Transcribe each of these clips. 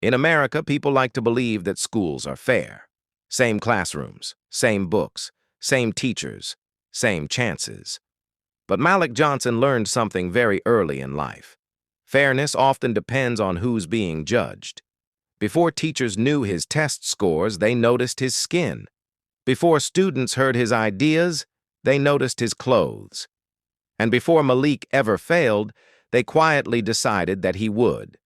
In America, people like to believe that schools are fair. Same classrooms, same books, same teachers, same chances. But Malik Johnson learned something very early in life. Fairness often depends on who's being judged. Before teachers knew his test scores, they noticed his skin. Before students heard his ideas, they noticed his clothes. And before Malik ever failed, they quietly decided that he would.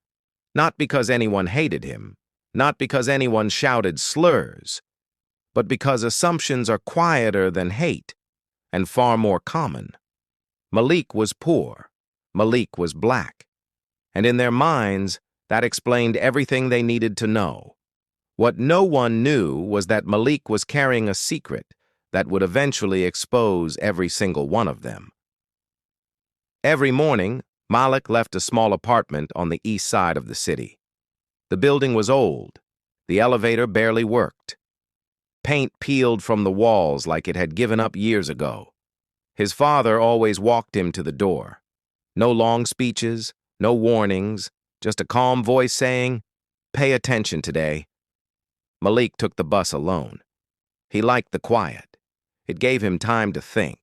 Not because anyone hated him, not because anyone shouted slurs, but because assumptions are quieter than hate and far more common. Malik was poor. Malik was black. And in their minds, that explained everything they needed to know. What no one knew was that Malik was carrying a secret that would eventually expose every single one of them. Every morning, Malik left a small apartment on the east side of the city. The building was old. The elevator barely worked. Paint peeled from the walls like it had given up years ago. His father always walked him to the door. No long speeches, no warnings, just a calm voice saying, "Pay attention today." Malik took the bus alone. He liked the quiet. It gave him time to think.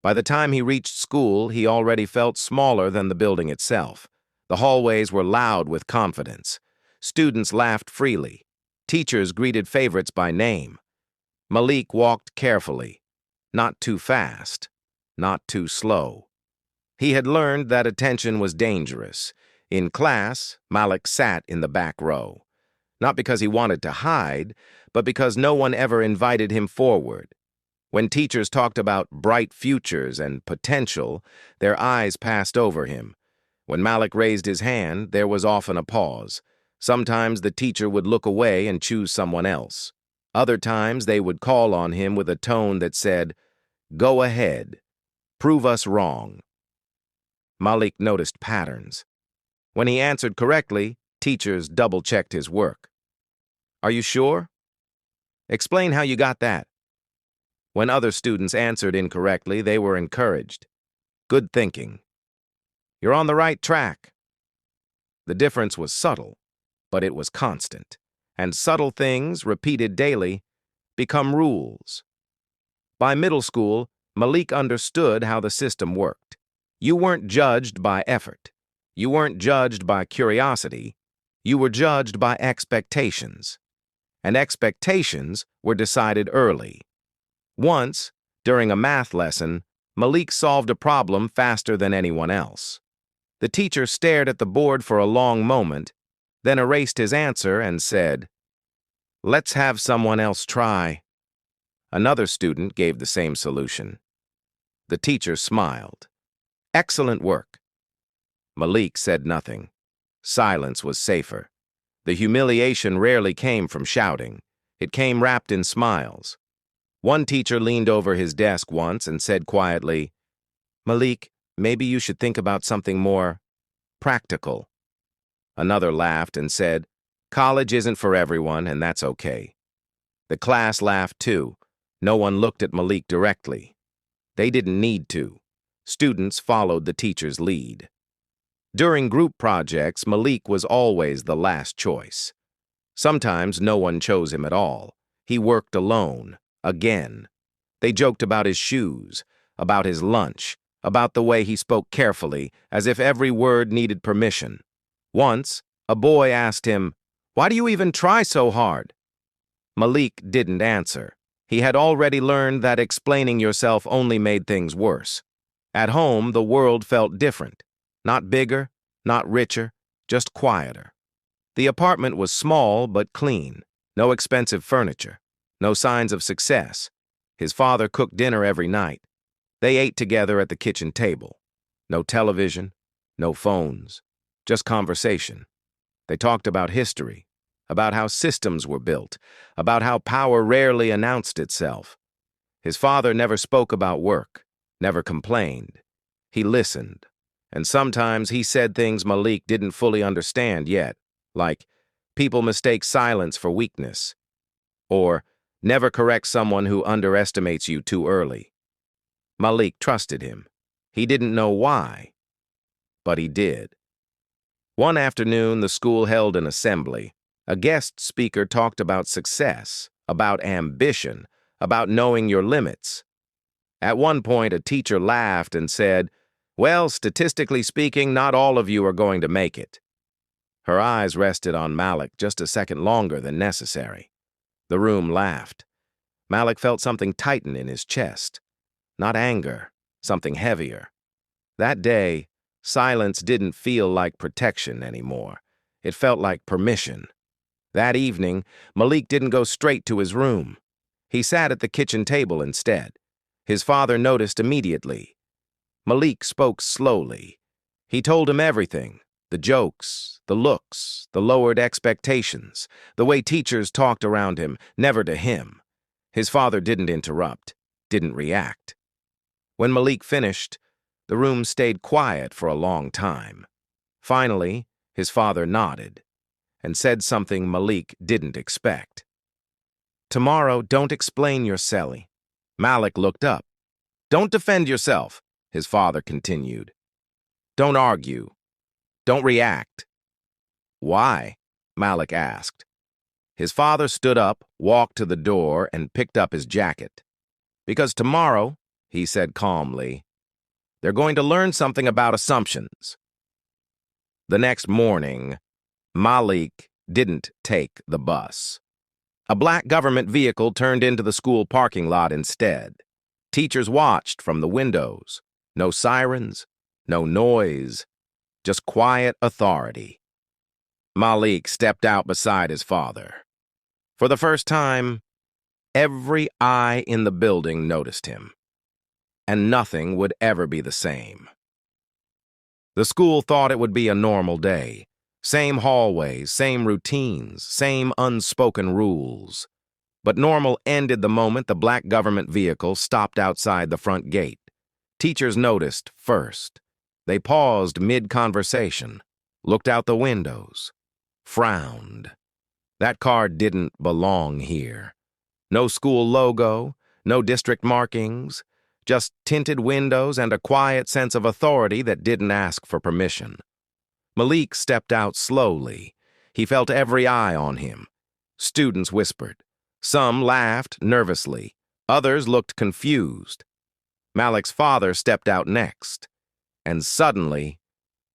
By the time he reached school, he already felt smaller than the building itself. The hallways were loud with confidence. Students laughed freely. Teachers greeted favorites by name. Malik walked carefully, not too fast, not too slow. He had learned that attention was dangerous. In class, Malik sat in the back row. Not because he wanted to hide, but because no one ever invited him forward. When teachers talked about bright futures and potential, their eyes passed over him. When Malik raised his hand, there was often a pause. Sometimes the teacher would look away and choose someone else. Other times they would call on him with a tone that said, "Go ahead. Prove us wrong." Malik noticed patterns. When he answered correctly, teachers double-checked his work. "Are you sure? Explain how you got that." When other students answered incorrectly, they were encouraged. "Good thinking. You're on the right track." The difference was subtle, but it was constant. And subtle things, repeated daily, become rules. By middle school, Malik understood how the system worked. You weren't judged by effort. You weren't judged by curiosity. You were judged by expectations. And expectations were decided early. Once, during a math lesson, Malik solved a problem faster than anyone else. The teacher stared at the board for a long moment, then erased his answer and said, "Let's have someone else try." Another student gave the same solution. The teacher smiled. "Excellent work." Malik said nothing. Silence was safer. The humiliation rarely came from shouting. It came wrapped in smiles. One teacher leaned over his desk once and said quietly, "Malik, maybe you should think about something more practical." Another laughed and said, "College isn't for everyone, and that's okay." The class laughed too. No one looked at Malik directly. They didn't need to. Students followed the teacher's lead. During group projects, Malik was always the last choice. Sometimes no one chose him at all. He worked alone. Again. They joked about his shoes, about his lunch, about the way he spoke carefully, as if every word needed permission. Once, a boy asked him, "Why do you even try so hard?" Malik didn't answer. He had already learned that explaining yourself only made things worse. At home, the world felt different. Not bigger, not richer, just quieter. The apartment was small but clean. No expensive furniture. No signs of success. His father cooked dinner every night. They ate together at the kitchen table. No television, no phones, just conversation. They talked about history, about how systems were built, about how power rarely announced itself. His father never spoke about work, never complained. He listened, and sometimes he said things Malik didn't fully understand yet, like, "People mistake silence for weakness," or "Never correct someone who underestimates you too early." Malik trusted him. He didn't know why, but he did. One afternoon, the school held an assembly. A guest speaker talked about success, about ambition, about knowing your limits. At one point, a teacher laughed and said, "Well, statistically speaking, not all of you are going to make it." Her eyes rested on Malik just a second longer than necessary. The room laughed. Malik felt something tighten in his chest. Not anger, something heavier. That day, silence didn't feel like protection anymore. It felt like permission. That evening, Malik didn't go straight to his room. He sat at the kitchen table instead. His father noticed immediately. Malik spoke slowly. He told him everything: the jokes, the looks, the lowered expectations, the way teachers talked around him, never to him. His father didn't interrupt, didn't react. When Malik finished, the room stayed quiet for a long time. Finally, his father nodded and said something Malik didn't expect. "Tomorrow, don't explain yourself." Malik looked up. "Don't defend yourself," his father continued. "Don't argue. Don't react." "Why?" Malik asked. His father stood up, walked to the door, and picked up his jacket. "Because tomorrow," he said calmly, "they're going to learn something about assumptions." The next morning, Malik didn't take the bus. A black government vehicle turned into the school parking lot instead. Teachers watched from the windows. No sirens, no noise, just quiet authority. Malik stepped out beside his father. For the first time, every eye in the building noticed him, and nothing would ever be the same. The school thought it would be a normal day. Same hallways, same routines, same unspoken rules. But normal ended the moment the black government vehicle stopped outside the front gate. Teachers noticed first. They paused mid-conversation, looked out the windows, frowned. That car didn't belong here. No school logo, no district markings, just tinted windows and a quiet sense of authority that didn't ask for permission. Malik stepped out slowly. He felt every eye on him. Students whispered. Some laughed nervously. Others looked confused. Malik's father stepped out next. And suddenly,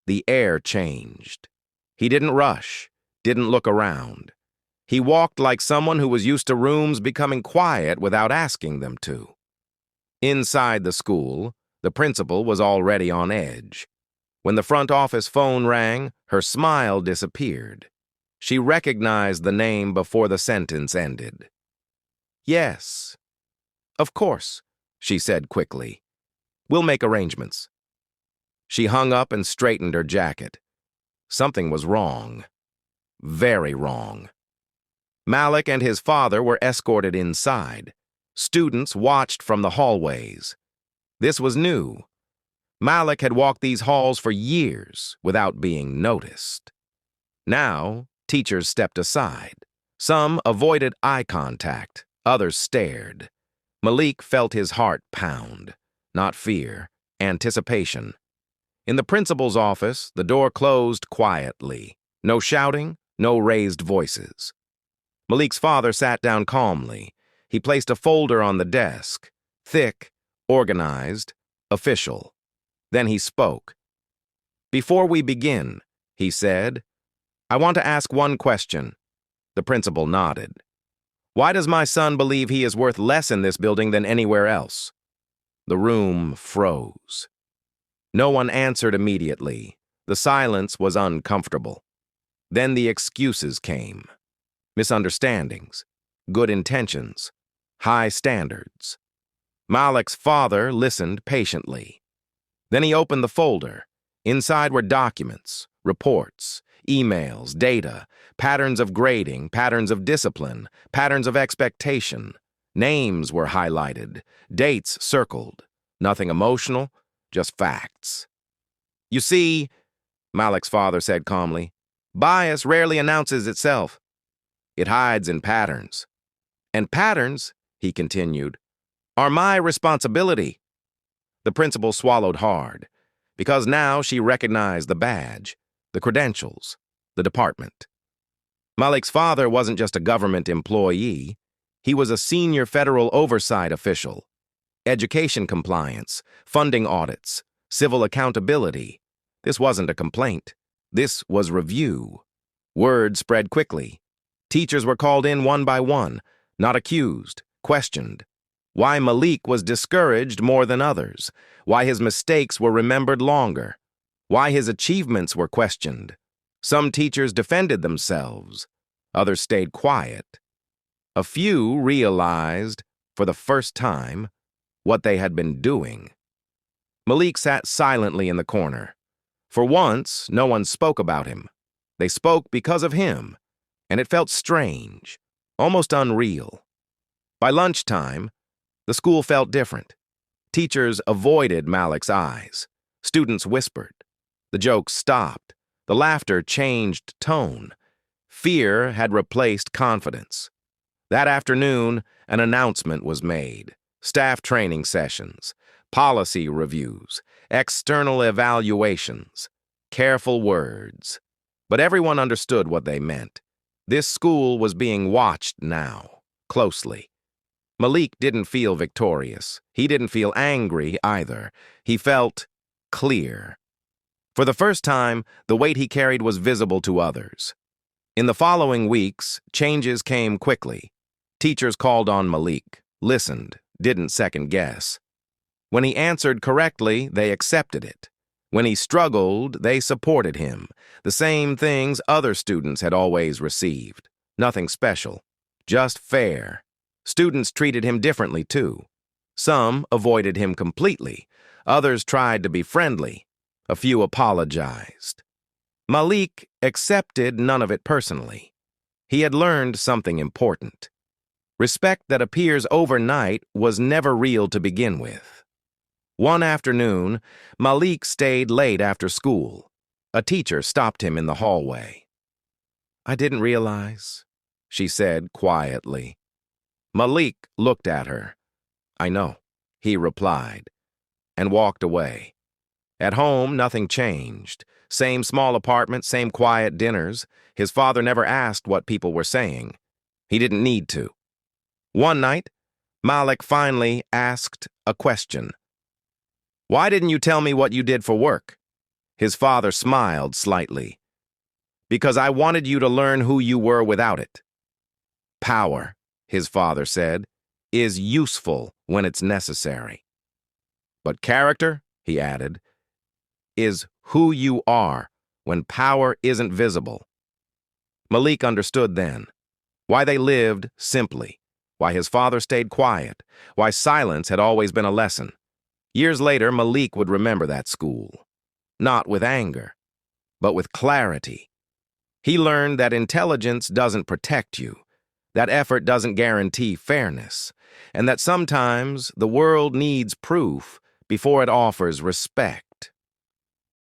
the air changed. He didn't rush, didn't look around. He walked like someone who was used to rooms becoming quiet without asking them to. Inside the school, the principal was already on edge. When the front office phone rang, her smile disappeared. She recognized the name before the sentence ended. "Yes, of course," she said quickly. "We'll make arrangements." She hung up and straightened her jacket. Something was wrong. Very wrong. Malik and his father were escorted inside. Students watched from the hallways. This was new. Malik had walked these halls for years without being noticed. Now, teachers stepped aside. Some avoided eye contact, others stared. Malik felt his heart pound. Not fear, anticipation. In the principal's office, the door closed quietly. No shouting, no raised voices. Malik's father sat down calmly. He placed a folder on the desk. Thick, organized, official. Then he spoke. "Before we begin," he said, "I want to ask one question." The principal nodded. "Why does my son believe he is worth less in this building than anywhere else?" The room froze. No one answered immediately. The silence was uncomfortable. Then the excuses came. Misunderstandings, good intentions, high standards. Malik's father listened patiently. Then he opened the folder. Inside were documents, reports, emails, data, patterns of grading, patterns of discipline, patterns of expectation. Names were highlighted, dates circled. Nothing emotional, just facts. "You see," Malik's father said calmly, "bias rarely announces itself. It hides in patterns. And patterns," he continued, "are my responsibility." The principal swallowed hard, because now she recognized the badge. the credentials, the department. Malik's father wasn't just a government employee. He was a senior federal oversight official. Education compliance, funding audits, civil accountability. This wasn't a complaint. This was review. Word spread quickly. Teachers were called in one by one, not accused, questioned. Why Malik was discouraged more than others. Why his mistakes were remembered longer. Why his achievements were questioned. Some teachers defended themselves. Others stayed quiet. A few realized, for the first time, what they had been doing. Malik sat silently in the corner. For once, no one spoke about him. They spoke because of him, and it felt strange, almost unreal. By lunchtime, the school felt different. Teachers avoided Malik's eyes. Students whispered. The jokes stopped. The laughter changed tone. Fear had replaced confidence. That afternoon, an announcement was made. Staff training sessions, policy reviews, external evaluations, careful words. But everyone understood what they meant. This school was being watched now, closely. Malik didn't feel victorious. He didn't feel angry either. He felt clear. For the first time, the weight he carried was visible to others. In the following weeks, changes came quickly. Teachers called on Malik, listened, didn't second guess. When he answered correctly, they accepted it. When he struggled, they supported him. The same things other students had always received. Nothing special, just fair. Students treated him differently, too. Some avoided him completely. Others tried to be friendly. A few apologized. Malik accepted none of it personally. He had learned something important. Respect that appears overnight was never real to begin with. One afternoon, Malik stayed late after school. A teacher stopped him in the hallway. "I didn't realize," she said quietly. Malik looked at her. "I know," he replied, and walked away. At home, nothing changed. Same small apartment, same quiet dinners. His father never asked what people were saying. He didn't need to. One night, Malik finally asked a question. "Why didn't you tell me what you did for work?" His father smiled slightly. "Because I wanted you to learn who you were without it." "Power," his father said, "is useful when it's necessary. But character," he added, "is who you are when power isn't visible." Malik understood then why they lived simply, why his father stayed quiet, why silence had always been a lesson. Years later, Malik would remember that school, not with anger, but with clarity. He learned that intelligence doesn't protect you, that effort doesn't guarantee fairness, and that sometimes the world needs proof before it offers respect.